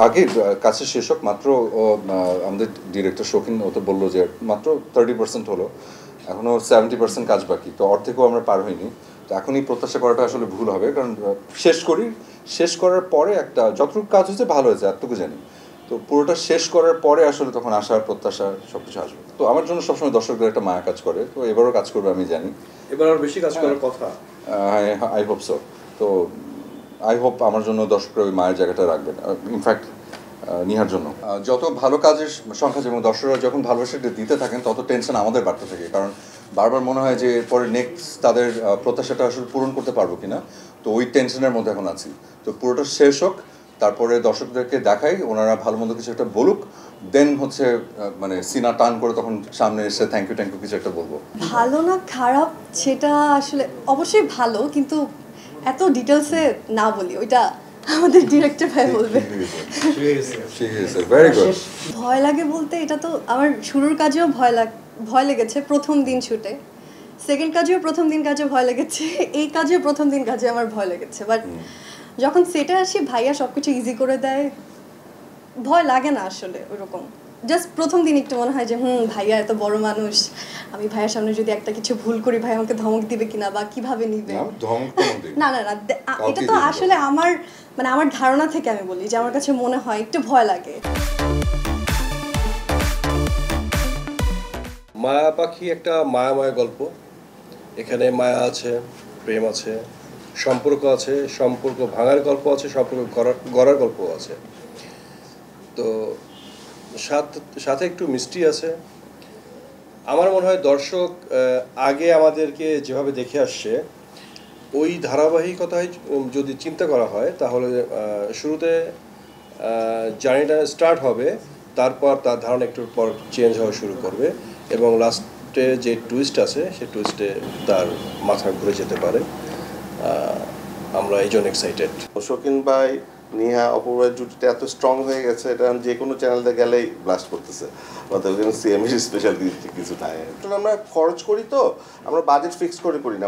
আগে কাছে শেষ হোক মাত্র আমাদের ডিরেক্টর শৌখিন ও তো বললো যে মাত্র 30% হলো, এখনও 70% কাজ বাকি, তো অর্ধেকও আমরা পার হইনি। তো এখনই প্রত্যাশা করাটা আসলে ভুল হবে, কারণ শেষ করার পরে একটা যতটুকু কাজ হয়েছে ভালো হয়েছে এতটুকু জানি, তো পুরোটা শেষ করার পরে আসলে তখন আশার প্রত্যাশা সব কিছু আসবে। তো আমার জন্য সবসময় দর্শকদের একটা মায়া কাজ করে, তো এবারও কাজ করবে আমি জানি, এবার আর বেশি কাজ করার কথা। I hope so. তো আই হোপ আমার জন্য দর্শকরা ওই মায়ের জায়গাটা রাখবেন, ইনফ্যাক্ট নিহার জন্য যত ভালো কাজের সংখ্যা এবং দর্শকরা যখন ভালোবাসাটা দিতে থাকেন তত টেনশন আমাদের বাড়তে থাকে, কারণ বারবার মনে হয় যে এরপরে নেক্সট তাদের প্রত্যাশাটা আসলে পূরণ করতে পারবো কিনা, তো ওই টেনশনের মধ্যে এখন আছি। তো পুরোটা শেষ হোক, তারপরে দর্শকদেরকে দেখাই, ওনারা ভালো মন্দ কিছু একটা বলুক, দেন হচ্ছে মানে সিনা টান করে তখন সামনে এসে থ্যাংক ইউ কিছু একটা বলবো। ভালো না খারাপ সেটা আসলে অবশ্যই ভালো, কিন্তু এত ডিটেলসে না বলি, ওইটা আমাদের ডিরেক্টর ভাই বলবে। ভয় লাগে বলতে এটা তো আমার শুরুর কাজেও ভয় লেগেছে প্রথম দিন শুটে, সেকেন্ড কাজেও প্রথম দিন কাজে ভয় লেগেছে, এই কাজেও প্রথম দিন কাজে আমার ভয় লেগেছে। বাট যখন সেটে আসি ভাইয়া সব কিছু ইজি করে দেয়, ভয় লাগে না আসলে ওরকম। জাস্ট প্রথম দিন একটু মনে হয় যে ভাইয়া এত বড় মানুষ, আমি ভাইয়ার সামনে যদি একটা কিছু ভুল করি ভাই আমাকে ধমক দিবে কিনা বা কিভাবে নিবে। না না না, এটা তো আসলে আমার মানে আমার ধারণা থেকে আমি বলি যে আমার কাছে মনে হয় একটু ভয় লাগে। মায়া পাখি একটা মায়াময় গল্প, এখানে মায়া আছে, প্রেম আছে, সম্পর্ক আছে, সম্পর্ক ভাঙার গল্প আছে, সম্পর্ক গড়ার গল্প আছে, তো সাথে একটু মিষ্টি আছে। আমার মনে হয় দর্শক আগে আমাদেরকে যেভাবে দেখে আসছে ওই ধারাবাহিকতায় যদি চিন্তা করা হয় তাহলে শুরুতে জার্নিটা স্টার্ট হবে, তারপর তার ধারণা একটু পর চেঞ্জ হওয়া শুরু করবে এবং লাস্টে যে টুইস্ট আছে সেই টুইস্টে তার মাথা ঘুরে যেতে পারে। আমরা এই জন্য এক্সাইটেড। শৌখিন ভাই, নিহা, অপূর্বের জুটিটা এত স্ট্রং হয়ে গেছে, এটা যে কোনো চ্যানেলে গেলেই ব্লাস্ট করতেছে, অর্থাৎ সিএমএ স্পেশাল কিছু থাকে। আমরা খরচ করি, তো আমরা বাজেট ফিক্স করে করি না।